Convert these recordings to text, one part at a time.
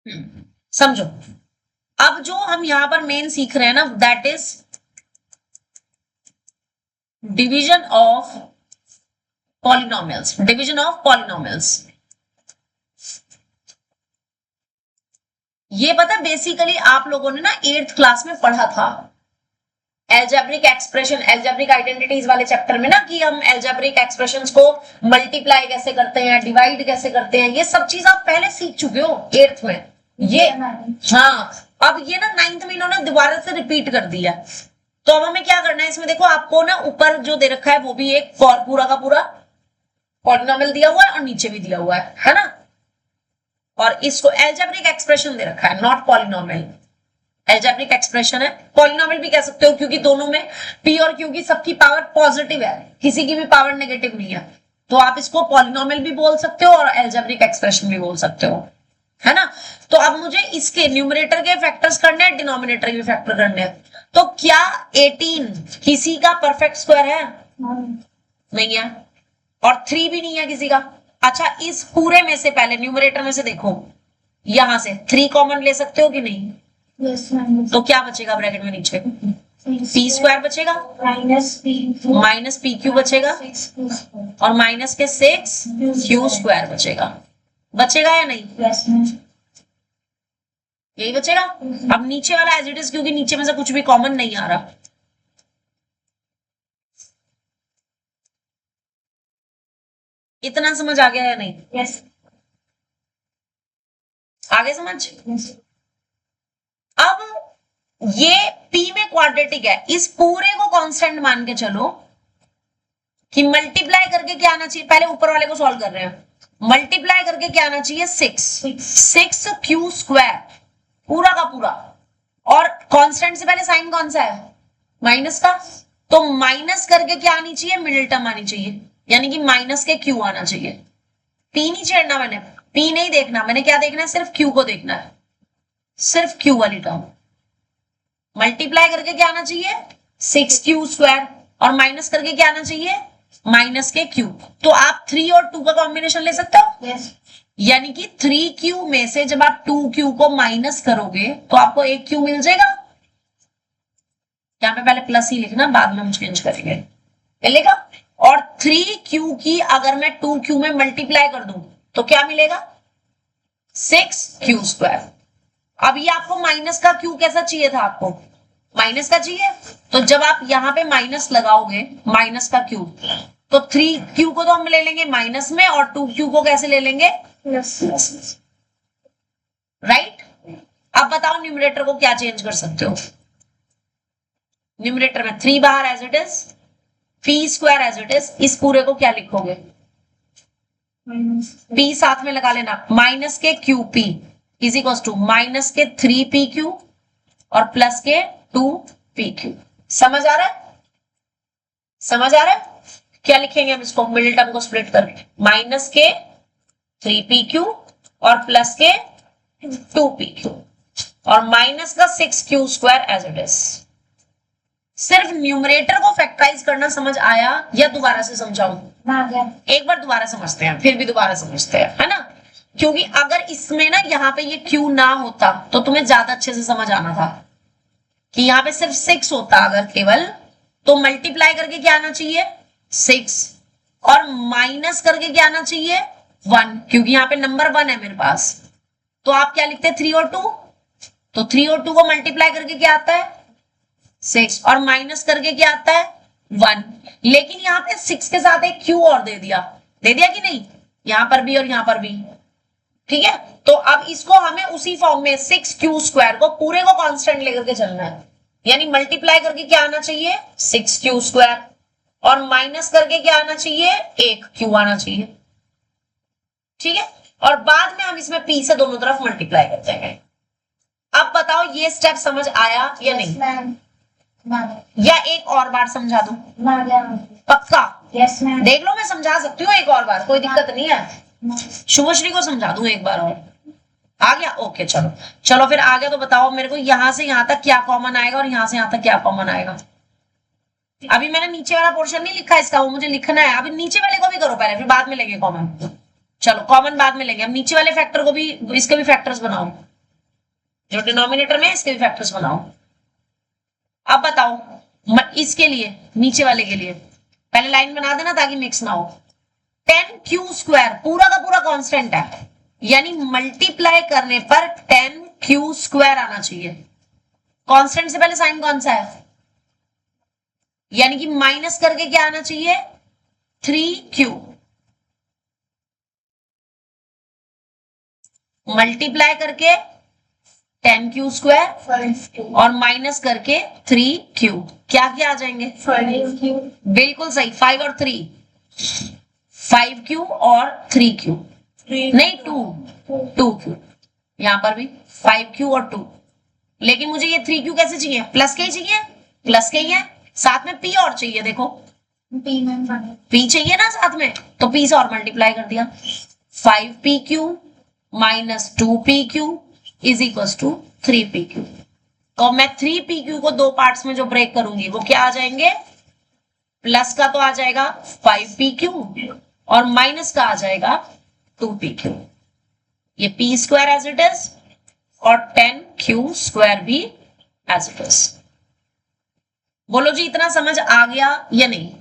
समझो, अब जो हम यहां पर मेन सीख रहे हैं ना, that is division of polynomials, division of polynomials. ये पता बेसिकली आप लोगों ने ना 8th क्लास में पढ़ा था एल्जेब्रिक एक्सप्रेशन, एल्जेब्रिक आइडेंटिटीज वाले चैप्टर में ना, कि हम एल्जेब्रिक एक्सप्रेशंस को मल्टीप्लाई कैसे करते हैं, डिवाइड कैसे करते हैं, ये सब चीज आप पहले सीख चुके हो 8th में। ये हाँ, अब ये ना 9th में इन्होंने दोबारा से रिपीट कर दिया। तो अब हमें क्या करना है इसमें, देखो आपको ना ऊपर जो दे रखा है वो भी एक पूरा का पूरा पॉलिनोमियल दिया हुआ है और नीचे भी दिया हुआ है ना, और इसको एल्जेब्रिक एक्सप्रेशन दे रखा है, नॉट पॉलिनोमियल। एल्जेब्रिक एक्सप्रेशन है, पॉलिनोमियल भी कह सकते हो, क्योंकि दोनों में पी और क्यू की सबकी पावर पॉजिटिव है, किसी की भी पावर नेगेटिव नहीं है, तो आप इसको पॉलिनोमियल भी बोल सकते हो और एल्जेब्रिक एक्सप्रेशन भी बोल सकते हो, है ना। तो अब मुझे इसके न्यूमरेटर के फैक्टर्स करने हैं, डिनोमिनेटर के फैक्टर करने हैं। तो क्या 18 किसी का परफेक्ट स्क्वायर है? नहीं है, और 3 भी नहीं है किसी का। अच्छा, इस पूरे में से पहले न्यूमरेटर में से देखो, यहां से 3 कॉमन ले सकते हो कि नहीं? Yes, तो क्या बचेगा ब्रैकेट में नीचे? पी स्क्वायर बचेगा, माइनस पी क्यू बचेगा, और माइनस के 6 क्यू स्क्वायर बचेगा। बचेगा या नहीं? Yes, यही बचेगा। अब नीचे वाला एज इट इज, क्योंकि नीचे में से कुछ भी कॉमन नहीं आ रहा। इतना समझ आ गया या नहीं? yes, आगे समझ। अब ये P में क्वाड्रेटिक है, इस पूरे को कांस्टेंट मान के चलो कि मल्टीप्लाई करके क्या आना चाहिए, पहले ऊपर वाले को सॉल्व कर रहे हैं, मल्टीप्लाई करके क्या आना चाहिए? 6 क्यू स्क्वायर पूरा का पूरा, और कांस्टेंट से पहले साइन कौन सा है? माइनस का, तो माइनस करके क्या आनी चाहिए? मिडिल टर्म आनी चाहिए, यानी कि माइनस के क्यू आना चाहिए। पी नहीं छेड़ना मैंने, पी नहीं देखना मैंने, क्या देखना है? सिर्फ क्यू को देखना है, सिर्फ क्यू वाली टर्म। मल्टीप्लाई करके क्या आना चाहिए? 6 क्यू स्क्वायर, और माइनस करके क्या आना चाहिए? माइनस के क्यू। तो आप 3 और 2 का कॉम्बिनेशन ले सकते हो, yes, यानी कि 3 क्यू में से जब आप 2 क्यू को माइनस करोगे तो आपको 1 क्यू मिल जाएगा। यहां पे पहले प्लस ही लिखना, बाद में हम चेंज करेंगे, मिलेगा। और 3 क्यू की अगर मैं 2 क्यू में मल्टीप्लाई कर दूं तो क्या मिलेगा? 6 क्यू स्क्वायर। अब ये आपको माइनस का क्यू कैसा चाहिए था? आपको माइनस का चाहिए, तो जब आप यहां पे माइनस लगाओगे, माइनस का क्यू, तो 3 क्यू को तो हम ले लेंगे माइनस में, और 2 क्यू को कैसे ले लेंगे? yes, right. अब बताओ न्यूमरेटर को क्या चेंज कर सकते हो? न्यूमरेटर में 3 बाहर as it is, P square as it is, इस पूरे को क्या लिखोगे? पी साथ में लगा लेना, माइनस के Q P is equal to minus के 3 पी क्यू और प्लस के 2 पी क्यू। समझ आ रहा है? समझ आ रहा है? क्या लिखेंगे हम इसको? मिडिल टर्म को स्प्लिट करके, माइनस के 3 पी क्यू और प्लस के 2 पी क्यू, और माइनस का 6 Q square as it is. सिर्फ न्यूमरेटर को फैक्टराइज करना समझ आया या दोबारा से समझाऊं? एक बार दोबारा समझते हैं, फिर भी दोबारा समझते हैं, है ना, क्योंकि अगर इसमें ना यहाँ पे ये क्यू ना होता तो तुम्हें ज्यादा अच्छे से समझ आना था, कि यहाँ पे सिर्फ 6 होता अगर केवल, तो मल्टीप्लाई करके क्या आना चाहिए? 6, और माइनस करके क्या आना चाहिए? 1, क्योंकि यहाँ पे नंबर 1 है मेरे पास। तो आप क्या लिखते हैं? 3 और 2, तो 3 और 2 को मल्टीप्लाई करके क्या आता है? 6, और माइनस करके क्या आता है? 1। लेकिन यहाँ पे 6 के साथ एक क्यू और दे दिया कि नहीं? यहां पर भी और यहां पर भी, ठीक है। तो अब इसको हमें उसी फॉर्म में 6 क्यू स्क्वायर को पूरे को कांस्टेंट लेकर के चलना है, यानी मल्टीप्लाई करके क्या आना चाहिए? 6 क्यू स्क्वायर, और माइनस करके क्या आना चाहिए? 1 क्यू आना चाहिए, ठीक है। और बाद में हम इसमें पी से दोनों तरफ मल्टीप्लाई कर देंगे। अब बताओ ये स्टेप समझ आया या नहीं? या एक और बार समझा दूं? पक्का? yes, देख लो, मैं समझा सकती हूँ एक और बार, कोई दिक्कत नहीं है। शुभश्री को समझा दूं एक बार और। आ गया? ओके, चलो चलो फिर आ गया। तो बताओ मेरे को यहां से यहां तक क्या कॉमन आएगा और यहां से यहां तक क्या कॉमन आएगा? अभी मैंने नीचे वाला पोर्शन नहीं लिखा इसका, वो मुझे लिखना है। अभी नीचे वाले को भी करो पहले, फिर बाद में लेंगे कॉमन। चलो कॉमन बाद में लेंगे, अब नीचे वाले फैक्टर को भी, इसके भी फैक्टर्स बनाओ। जो डिनोमिनेटर में इसके भी फैक्टर्स बनाओ। अब बताओ इसके लिए, नीचे वाले के लिए पहले लाइन बना देना ताकि मिक्स ना हो। 10q² पूरा का पूरा कांस्टेंट है, यानी मल्टीप्लाई करने पर 10q² आना चाहिए। कांस्टेंट से पहले साइन कौन सा है, यानी कि माइनस करके क्या आना चाहिए, 3q। मल्टीप्लाई करके 10q² और माइनस करके 3q, क्या क्या आ जाएंगे, 5q बिल्कुल सही, 5 और 3, 5q और 3q, नहीं 2q, यहां पर भी 5q और 2, लेकिन मुझे ये 3q कैसे चाहिए, प्लस के ही चाहिए, प्लस के ही है, साथ में p और चाहिए, देखो p चाहिए ना साथ में, तो p से और मल्टीप्लाई कर दिया, 5pq minus 2pq is equal to 3pq। तो मैं 3pq को दो पार्ट्स में जो ब्रेक करूंगी वो क्या आ जाएंगे, प्लस का तो आ जाएगा 5pq और माइनस का आ जाएगा 2pq। ये p² एज इट इज और 10q² भी एज इट इज। बोलो जी इतना समझ आ गया या नहीं,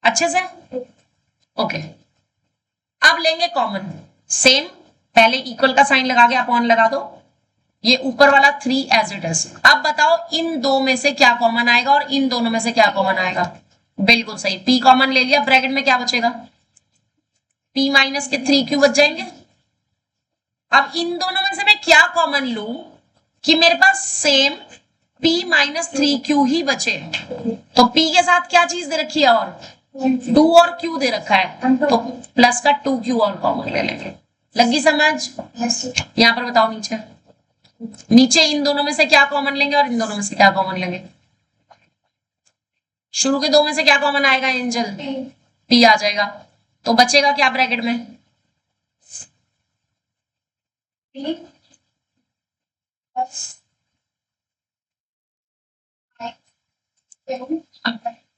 अच्छे से, ओके। अब लेंगे कॉमन, सेम पहले इक्वल का साइन लगा के अपॉन लगा दो, ये ऊपर वाला 3 एज इट इज। अब बताओ इन दो में से क्या कॉमन आएगा और इन दोनों में से क्या कॉमन आएगा, बिल्कुल सही, p कॉमन ले लिया, ब्रैकेट में क्या बचेगा, p माइनस के 3q बच जाएंगे। अब इन दोनों में से मैं क्या कॉमन लूं कि मेरे पास सेम p माइनस 3q ही बचे, तो p के साथ क्या चीज दे रखी है, और 2 और q दे रखा है, तो प्लस का 2q और कॉमन ले लेंगे। लगी समझ, यहां पर बताओ नीचे, नीचे इन दोनों में से क्या कॉमन लेंगे और इन दोनों में से क्या कॉमन लेंगे, शुरू के दो में से क्या कॉमन आएगा एंजल, p आ जाएगा, तो बचेगा क्या ब्रैकेट में,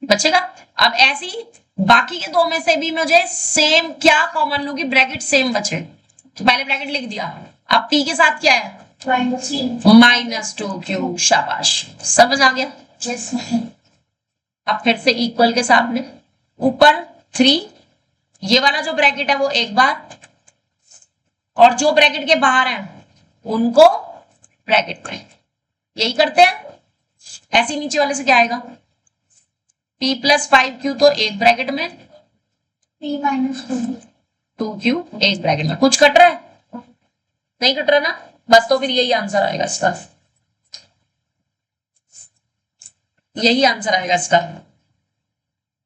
बचेगा। अब ऐसी बाकी के दो में से भी मुझे सेम क्या कॉमन लूंगी, ब्रैकेट सेम बचे, तो पहले ब्रैकेट लिख दिया, अब p के साथ क्या है, माइनस 2q, शाबाश, समझ आ गया। अब फिर से इक्वल के सामने ऊपर 3, ये वाला जो ब्रैकेट है वो एक बार, और जो ब्रैकेट के बाहर है उनको ब्रैकेट में, यही करते हैं। ऐसे नीचे वाले से क्या आएगा, p प्लस 5q तो एक ब्रैकेट में, p माइनस 2q एक ब्रैकेट में, कुछ कट रहा है, नहीं कट रहा ना, बस तो फिर यही आंसर आएगा इसका, यही आंसर आएगा इसका।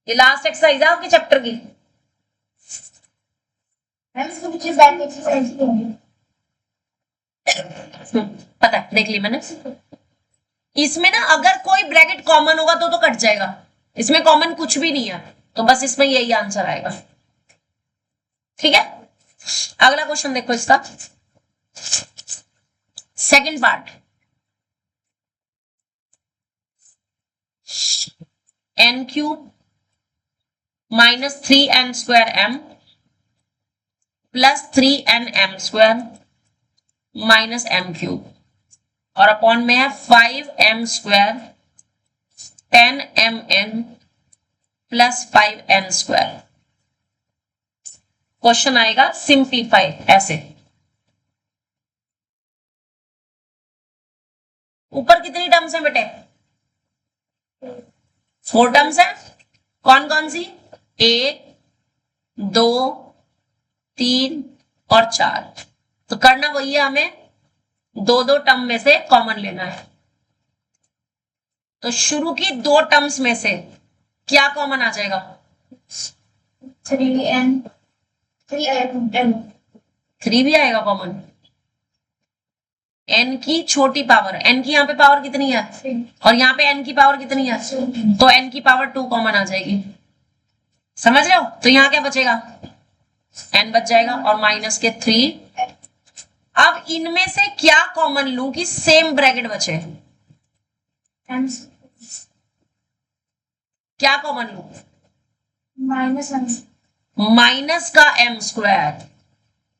ये लास्ट एक्सरसाइज है आपके चैप्टर की, पता है, देख ली मैंने। इसमें ना अगर कोई ब्रैकेट कॉमन होगा तो कट जाएगा, इसमें कॉमन कुछ भी नहीं है, तो बस इसमें यही आंसर आएगा, ठीक है। अगला क्वेश्चन देखो इसका, second part, n³ minus 3n² plus 3nm² minus m³ और अपॉन में है 5m² 10mn plus 5n²। Question आएगा सिंप्लीफाई ऐसे, ऊपर कितनी टर्म्स है बेटे, 4 टर्म्स है, कौन कौन सी, 1 2 3 और 4, तो करना वही है, हमें दो दो टर्म में से कॉमन लेना है। तो शुरू की दो टर्म्स में से क्या कॉमन आ जाएगा, 3 भी आएगा कॉमन, n की छोटी पावर, n की यहाँ पे पावर कितनी है और यहाँ पे n की पावर कितनी है, तो n की पावर 2 कॉमन आ जाएगी, समझ रहे हो। तो यहाँ क्या बचेगा, n बच जाएगा और माइनस के 3। अब इनमें से क्या कॉमन लूं कि सेम ब्रैकेट बचे, क्या कॉमन लूं, माइनस माइनस का m²,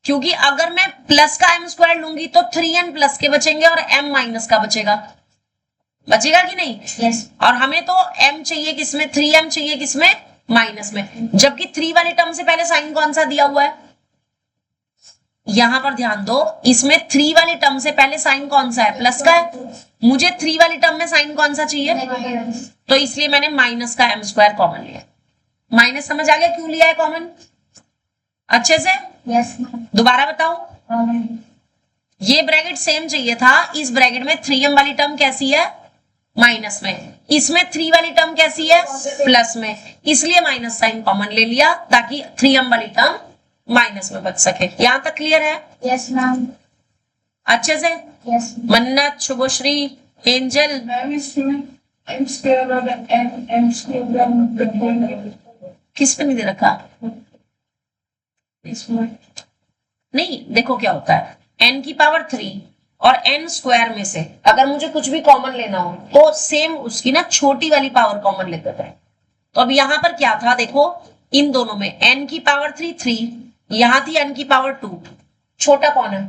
क्योंकि अगर मैं प्लस का m स्क्वायर लूंगी तो 3n प्लस के बचेंगे और m माइनस का बचेगा कि नहीं? Yes. और हमें तो m चाहिए किसमें, 3m चाहिए किसमें, माइनस में, जबकि 3 वाली टर्म से पहले साइन कौन सा दिया हुआ है? यहां पर ध्यान दो, इसमें 3 वाली टर्म से पहले साइन कौन सा है, प्लस का है। मुझे 3 वाली टर्म में साइन कौन सा चाहिए, Negative. तो इसलिए मैंने माइनस का m स्क्वायर कॉमन लिया। माइनस समझ आ गया क्यों लिया है कॉमन अच्छे से? Yes, ma'am. दोबारा बताओ, Common. ये ब्रैकेट सेम चाहिए था, इस ब्रैकेट में 3m वाली टर्म कैसी है, माइनस में, इसमें 3 वाली टर्म कैसी है, प्लस में, इसलिए माइनस साइन कॉमन ले लिया ताकि 3m वाली टर्म माइनस में बच सके। यहां तक क्लियर है Yes, ma'am. अच्छे से? Yes. मन्नत, शुभश्री, एंजल, मैम इसमें m स्क्वायर और m स्क्वायर किस पे नहीं दे रखा? इसमें नहीं, देखो क्या होता है, n की पावर 3 और n स्क्वायर में से अगर मुझे कुछ भी कॉमन लेना हो तो सेम उसकी ना छोटी वाली पावर कॉमन लेते थे। तो अब यहां पर क्या था, देखो इन दोनों में n की पावर 3, यहां थी n की पावर 2, छोटा कौन है,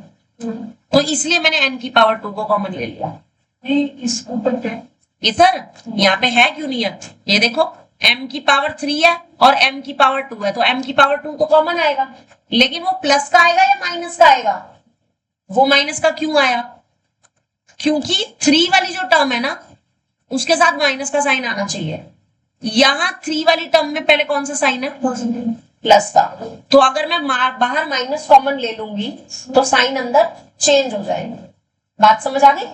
तो इसलिए मैंने n की पावर 2 को कॉमन ले लिया। नहीं इसको पता है इधर यहाँ पे है क्यों नहीं है, ये देखो m की पावर 3 है और m की पावर 2 है, तो m की पावर 2 तो कॉमन आएगा, लेकिन वो प्लस का आएगा या माइनस का आएगा? वो माइनस का क्यों आया? क्योंकि 3 वाली जो टर्म है ना उसके साथ माइनस का साइन आना चाहिए। यहां 3 वाली टर्म में पहले कौन सा साइन है, Positive. प्लस का, तो अगर मैं बाहर माइनस कॉमन ले लूंगी तो साइन अंदर चेंज हो जाएगा। बात समझ आ गई?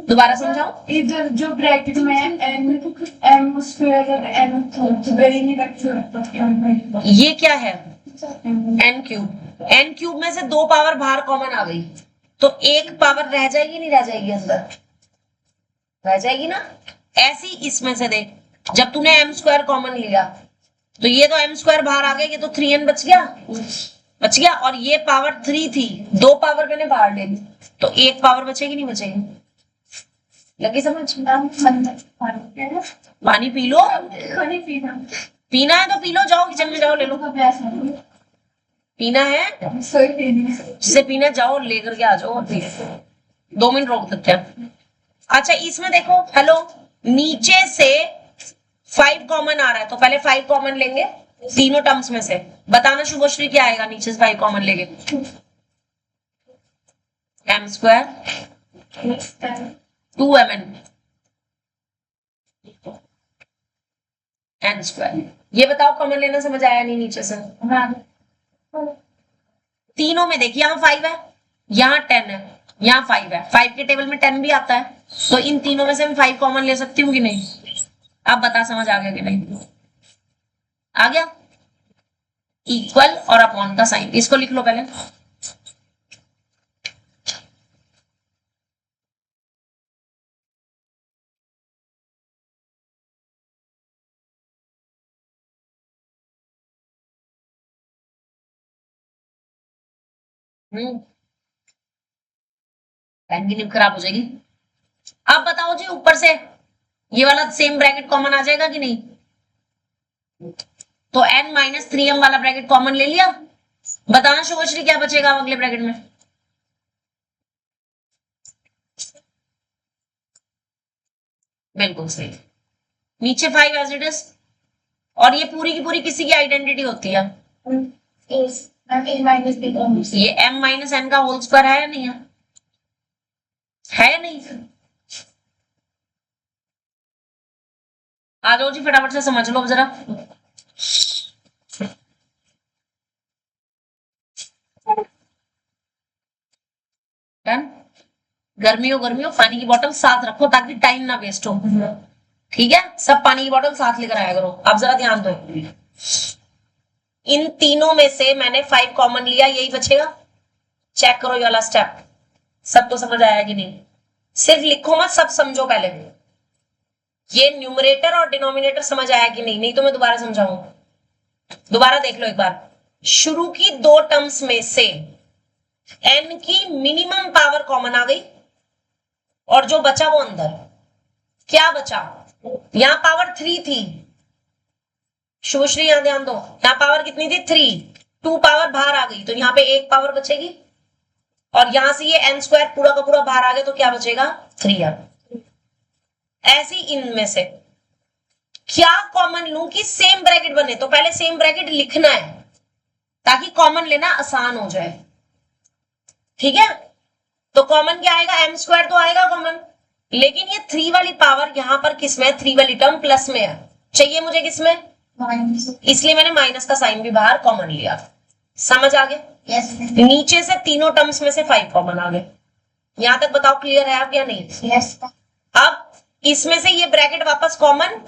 दोबारा समझाओ। इधर जो ब्रैकेट में है m स्क्वायर और m वेरी नहीं रखते ये क्या है, n क्यूब में से 2 पावर बाहर कॉमन आ गई तो 1 पावर रह जाएगी, नहीं रह जाएगी, अंदर रह जाएगी ना। ऐसी इसमें से देख, जब तूने m स्क्वायर कॉमन लिया तो ये तो m स्क्वायर बाहर आ गया, ये तो 3n बच गया, और ये पावर 3 थी, 2 पावर मैंने बाहर ले ली तो 1 पावर बचेगी, नहीं बचेगी? लगी समझ? Ma'am, मन्नत. पानी पी लो, नहीं पीना. पीना है तो पी लो, जाओ किचन में जाओ ले लो, का प्यास है. पीना है सोई पीनी. जिसे पीना जाओ लेकर के आ जाओ और पी लो। 2 मिनट रोक देते हैं। अच्छा इसमें देखो, हेलो, नीचे से 5 कॉमन आ रहा है तो पहले 5 कॉमन लेंगे तीनों टर्म्स में से। बताना शुभश्री क्या आएगा नीचे से 5 कॉमन लेंगे? m square 2mn n square. ये बताओ कॉमन लेना समझ आया नहीं नीचे से? तीनों में देखिए, यहाँ 5 है, यहाँ 10 है, यहाँ 5 है, 5 के टेबल में 10 भी आता है, तो इन तीनों में से मैं 5 कॉमन ले सकती हूँ कि नहीं? आप बता समझ आ गया कि नहीं? आ गया? इक्वल और अपॉन का साइन, इसको लिख लो पहले। पेन की निब खराब हो जाएगी। अब बताओ जी, ऊपर से ये वाला सेम ब्रैकेट कॉमन आ जाएगा कि नहीं? तो n माइनस 3m वाला ब्रैकेट कॉमन ले लिया। बताना शुभश्री क्या बचेगा अगले ब्रैकेट में? बिल्कुल सही, नीचे 5 एज इट इज, और ये पूरी की पूरी किसी की आइडेंटिटी होती है? Is. Ma'am, a minus b comes. ये m माइनस n का होल स्क्वायर है या नहीं है? है या नहीं? आ जाओ जी फटाफट से समझ लो जरा। डन? गर्मियों पानी की बोतल साथ रखो ताकि टाइम ना वेस्ट हो। ठीक है, सब पानी की बोतल साथ लेकर आया करो। आप जरा ध्यान दो, इन तीनों में से मैंने 5 कॉमन लिया, यही बचेगा। चेक करो ये वाला स्टेप, सब तो समझ आया कि नहीं? सिर्फ लिखो मत, सब समझो पहले। ये न्यूमरेटर और डिनोमिनेटर समझ आया कि नहीं? नहीं तो मैं दोबारा समझाऊंगा। दोबारा देख लो एक बार। शुरू की 2 टर्म्स में से n की मिनिमम पावर कॉमन आ गई और जो बचा वो अंदर क्या बचा? यहां पावर 3 थी। शुभश्री यहां ध्यान दो, यहां पावर कितनी थी? 3, 2 पावर बाहर आ गई तो यहाँ पे 1 पावर बचेगी, और यहां से ये n स्क्वायर पूरा का पूरा बाहर आ गया तो क्या बचेगा 3m। ऐसी इनमें से क्या कॉमन लूं कि सेम ब्रैकेट बने, तो पहले सेम ब्रैकेट लिखना है ताकि कॉमन लेना आसान हो जाए, ठीक है। तो कॉमन क्या आएगा, m स्क्वायर तो आएगा कॉमन, लेकिन ये 3 वाली पावर यहां पर किसमें है, 3 वाली टर्म प्लस में है, चाहिए मुझे किसमें, माइनस। इसलिए मैंने माइनस का साइन भी बाहर कॉमन लिया। समझ आ गया? यस नीचे से तीनों टर्म्स में से 5 कॉमन आ गए। यहां तक बताओ क्लियर है आप या नहीं? यस। अब इसमें से ये ब्रैकेट वापस कॉमन,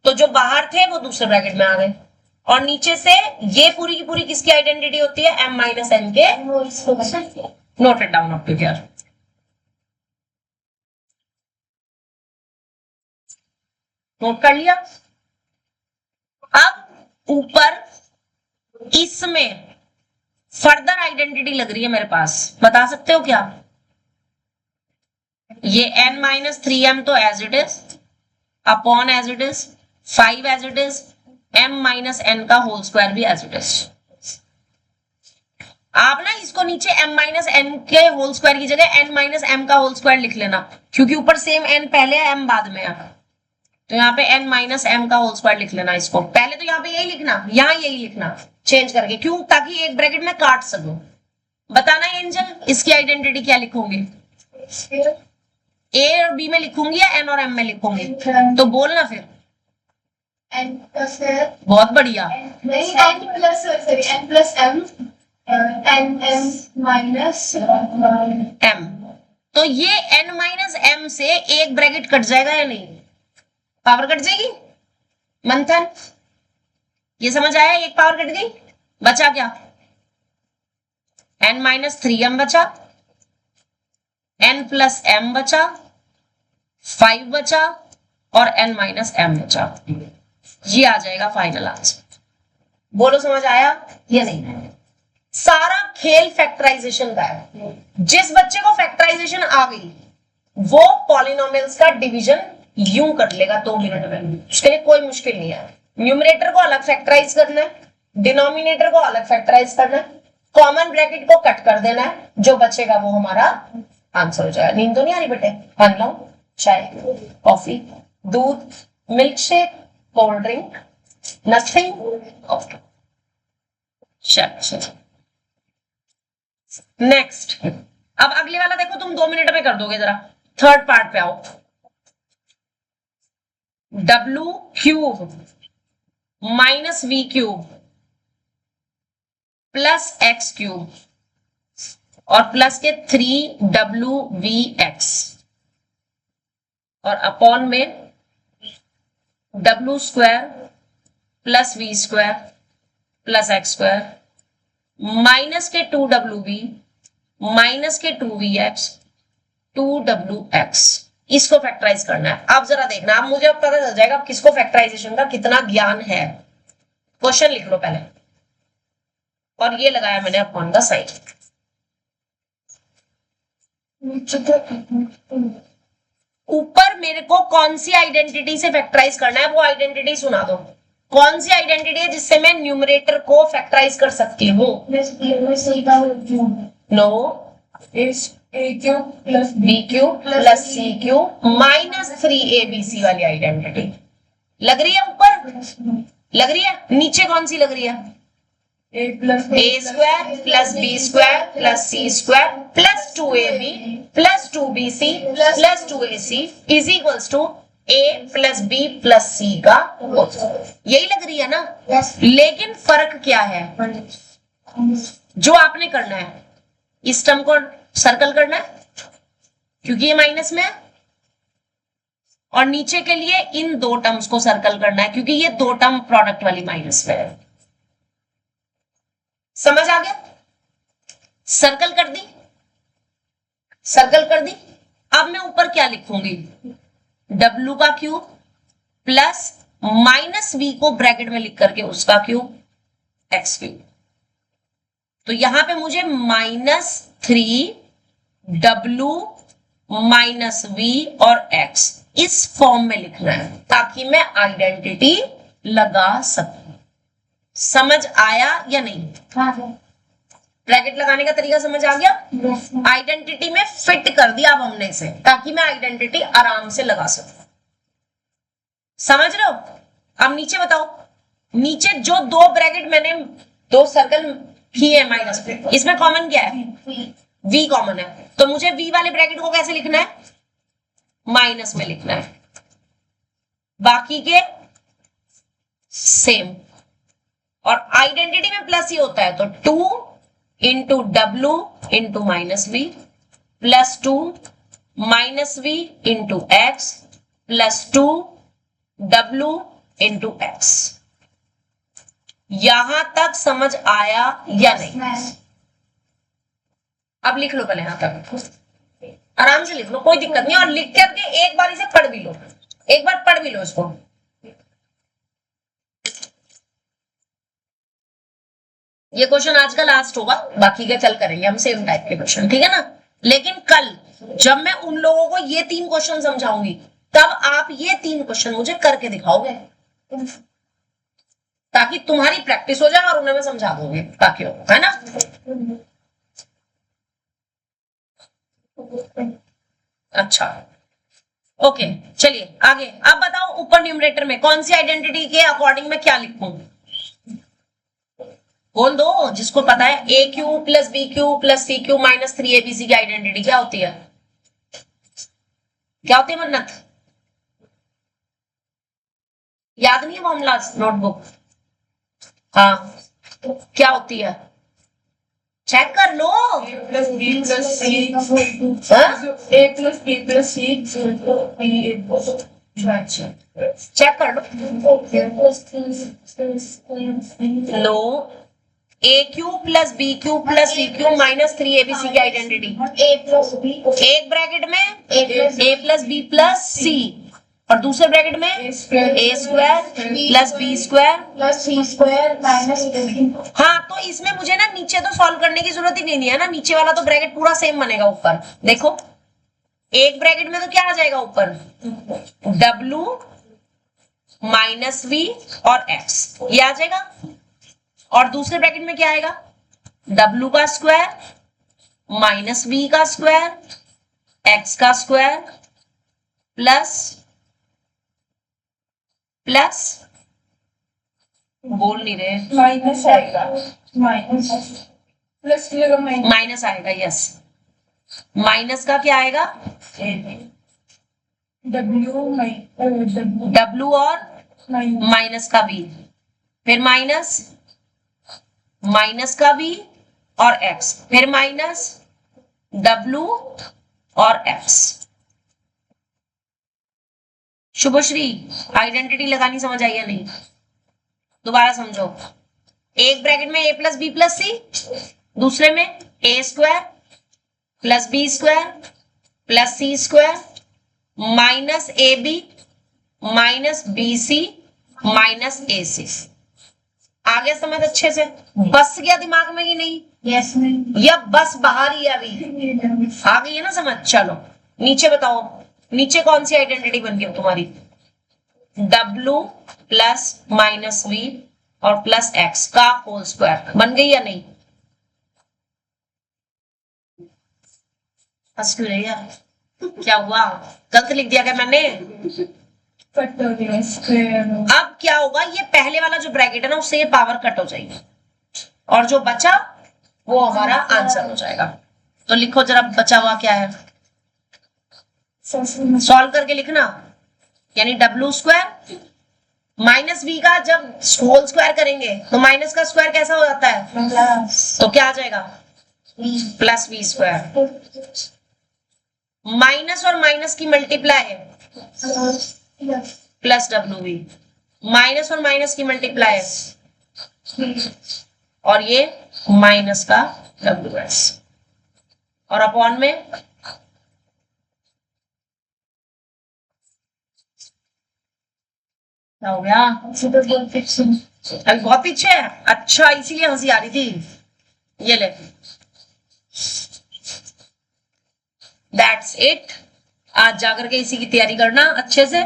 तो जो बाहर थे वो दूसरे ब्रैकेट में आ गए, और नीचे से ये पूरी की पूरी किसकी आइडेंटिटी होती है, m माइनस n के। वो इसको बचा दिया। Note it down up to here. Note कर लिया? अब ऊपर इसमें फर्दर आइडेंटिटी लग रही है मेरे पास, बता सकते हो क्या? ये n माइनस 3m तो as it is, upon as it is, 5 as it is, m minus n का होल स्क्वायर भी एज इट इज। आप ना इसको नीचे m माइनस n के होल स्क्वायर की जगह n माइनस m का होल स्क्वायर लिख लेना, क्योंकि ऊपर सेम n पहले है m बाद में है, तो यहाँ पे n माइनस m का होल स्क्वायर लिख लेना। इसको पहले तो यहाँ पे यही लिखना, यहाँ यही लिखना चेंज करके, क्यों, ताकि एक ब्रैकेट में काट सकूं। बताना एंजल, इसकी आइडेंटिटी क्या लिखूंगी, a और b में लिखूंगी या n और m में लिखूंगी, तो बोलना फिर। n प्लस बहुत बढ़िया, नहीं n plus sorry n plus m n m minus m, तो ये n माइनस m से एक ब्रैकेट कट जाएगा या नहीं, पावर कट जाएगी। मंथन, ये समझ आया, एक पावर कट गई, बचा क्या, n माइनस 3m बचा, n प्लस m बचा, 5 बचा, और n माइनस m बचा। ये आ जाएगा फाइनल आंसर। बोलो समझ आया या नहीं? सारा खेल फैक्टराइजेशन का है। जिस बच्चे को फैक्टराइजेशन आ गई वो पॉलिनोमियल्स का डिवीजन यूं कर लेगा 2 मिनट में, उसके लिए कोई मुश्किल नहीं है। न्यूमरेटर को अलग फैक्टराइज करना है, डिनोमिनेटर को अलग फैक्टराइज करना है, कॉमन ब्रैकेट को कट कर देना है, जो बचेगा वो हमारा आंसर हो जाएगा। नींद तो नहीं आ रही बेटे? खान लो, चाय, कॉफी, दूध, milk shake, cold drink, nothing. चल नेक्स्ट, अब अगले वाला देखो, तुम 2 मिनट में कर दोगे, जरा थर्ड पार्ट पे आओ। W cube minus V cube plus X cube और प्लस के 3WVX और अपॉन में W square plus V square plus X square minus के 2WV माइनस के 2VX 2WX। इसको फैक्टराइज करना है। अब जरा देखना, अब मुझे अब पता चल जाएगा किसको फैक्टराइजेशन का कितना ज्ञान है। क्वेश्चन लिख लो पहले, और ये लगाया मैंने अपॉन का साइन। ऊपर मेरे को कौन सी आइडेंटिटी से फैक्टराइज करना है, वो आइडेंटिटी सुना दो। कौन सी आइडेंटिटी है जिससे मैं न्यूमरेटर को फैक्टराइज कर सकती हूँ? No, a cube plus B cube plus C cube minus 3abc वाली आइडेंटिटी लग रही है। ऊपर लग रही है, नीचे कौन सी लग रही है? a plus a square plus B square plus C square plus 2ab plus 2bc plus 2ac is equals to a plus b plus c का होल स्क्वायर। यही लग रही है ना? लेकिन फर्क क्या है? जो आपने करना है, इस टर्म को सर्कल करना है क्योंकि ये माइनस में है, और नीचे के लिए इन 2 टर्म्स को सर्कल करना है क्योंकि ये 2 टर्म प्रोडक्ट वाली माइनस में है। समझ आ गया? सर्कल कर दी, सर्कल कर दी। अब मैं ऊपर क्या लिखूंगी? W का क्यूब प्लस माइनस V को ब्रैकेट में लिख करके उसका क्यूब x क्यूब। तो यहां पे मुझे -3W माइनस V और x इस फॉर्म में लिखना है ताकि मैं आइडेंटिटी लगा सकूं। समझ आया या नहीं? ब्रैकेट लगाने का तरीका समझ आ गया? आइडेंटिटी में फिट कर दिया अब हमने इसे, ताकि मैं आइडेंटिटी आराम से लगा सकूं। समझ रहे हो? अब नीचे बताओ, नीचे जो दो ब्रैकेट मैंने दो सर्कल किए हैं माइनस पे, इसमें कॉमन क्या है? v कॉमन है, तो मुझे v वाले ब्रैकेट को कैसे लिखना है? माइनस में लिखना है, बाकी के सेम। और आइडेंटिटी में प्लस ही होता है, तो 2 into W into minus V plus 2 minus V into X plus 2 W into X. यहां तक समझ आया या नहीं? अब लिख लो पहले यहां तक, आराम से लिख लो, कोई दिक्कत नहीं। और लिख करके एक बार इसे पढ़ भी लो, एक बार पढ़ भी लो इसको। ये क्वेश्चन आज का लास्ट होगा, बाकी के कल करेंगे हम सेम टाइप के क्वेश्चन, ठीक है ना? लेकिन कल जब मैं उन लोगों को ये 3 क्वेश्चन समझाऊंगी, तब आप ये 3 क्वेश्चन मुझे करके दिखाओगे, ताकि तुम्हारी प्रैक्टिस हो जाए और उन्हें मैं समझा दूंगी बाकी, है ना? अच्छा, ओके, चलिए आगे। अब बताओ ऊपर न्यूमरेटर में कौन सी आइडेंटिटी के अकॉर्डिंग मैं क्या लिखूं? बोल दो जिसको पता है। A cube plus B cube plus C cube minus 3abc की आइडेंटिटी क्या होती है? क्या होती है मन्नत? याद नहीं है मामला? नोटबुक, हाँ, क्या होती है? चेक कर लो। A plus B plus C, हाँ? A plus B plus C, अच्छा, चेक कर लो। No, A cube plus B cube plus C cube minus 3abc की आइडेंटिटी एक ब्रैकेट में A plus B plus C, और दूसरे ब्रैकेट में A square A square plus B square plus C square minus. हाँ, तो इसमें मुझे ना नीचे तो सॉल्व करने की जरूरत ही नहीं है ना, नीचे वाला तो ब्रैकेट पूरा सेम बनेगा। ऊपर देखो, एक ब्रैकेट में तो क्या आ जाएगा ऊपर? W माइनस वी और x, ये आ जाएगा। और दूसरे ब्रैकेट में क्या आएगा? W का स्क्वायर माइनस वी का स्क्वायर x का स्क्वायर प्लस प्लस, बोल नहीं रहे, माइनस आएगा, माइनस प्लस की जगह माइनस, माइनस आएगा। यस, माइनस का क्या आएगा? W और माइनस का v, फिर माइनस माइनस का v और x, फिर माइनस W और x। शुभश्री, आइडेंटिटी लगानी समझ आई या नहीं? दोबारा समझो, एक ब्रैकेट में a plus B plus C, दूसरे में A square plus B square plus C square minus A B minus B C minus A C. आ गया समझ अच्छे से? बस गया दिमाग में कि नहीं? Yes ma'am. या बस बाहर ही है अभी? आ गई है ना समझ? चलो नीचे बताओ, नीचे कौन सी आइडेंटिटी बन गई तुम्हारी? W प्लस माइनस वी और प्लस एक्स का होल स्क्वायर बन गई या नहीं? हंस क्यों रही है? क्या हुआ? गलत लिख दिया क्या मैंने? अब क्या होगा, ये पहले वाला जो ब्रैकेट है ना, उससे ये पावर कट हो जाएगी और जो बचा वो हमारा आंसर हो जाएगा। तो लिखो जरा बचा हुआ क्या है, सॉल्व करके लिखना। यानी W स्क्वायर माइनस वी का जब होल स्क्वायर करेंगे तो माइनस का स्क्वायर कैसा हो जाता है? तो क्या आ जाएगा? Plus V square. माइनस और माइनस की मल्टीप्लाई है प्लस डब्ल्यू वी, माइनस और माइनस की मल्टीप्लाई है और ये माइनस का डब्ल्यू एस, और अपॉन में क्या हो गया? अभी बहुत पीछे है। अच्छा, इसीलिए हंसी आ रही थी। ये ले, दैट्स इट। आज जाकर के इसी की तैयारी करना अच्छे से।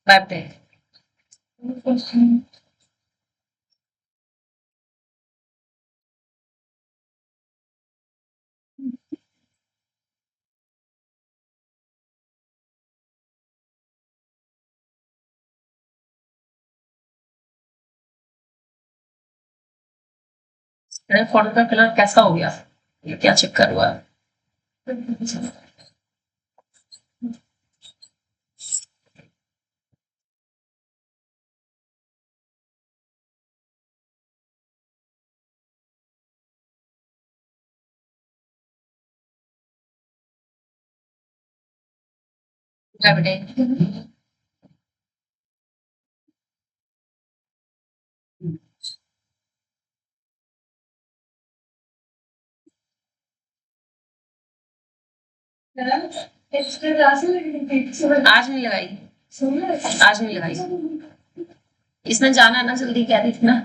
Bye bye. मेरे फोन का कलर कैसा हो गया, ये क्या चक्कर हुआ? बेटे एक्स्ट्रा क्लासेस आज नहीं लगाई, आज नहीं लगाई। इसने जाना ना, जल्दी कह रही थी ना।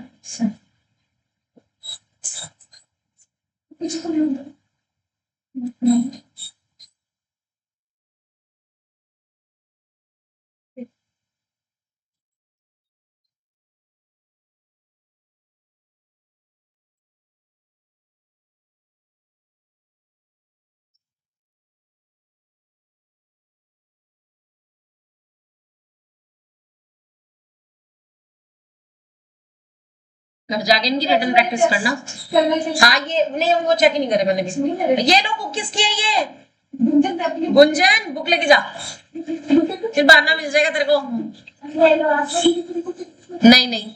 घर जाके इनकी रिटर्न प्रैक्टिस करना। हाँ ये नहीं, वो चेक ही नहीं करे मैंने भी। ये लो बुक किसकी है ये? गुंजन बुक लेके जा, फिर बहाना मिल जाएगा तेरे को। नहीं नहीं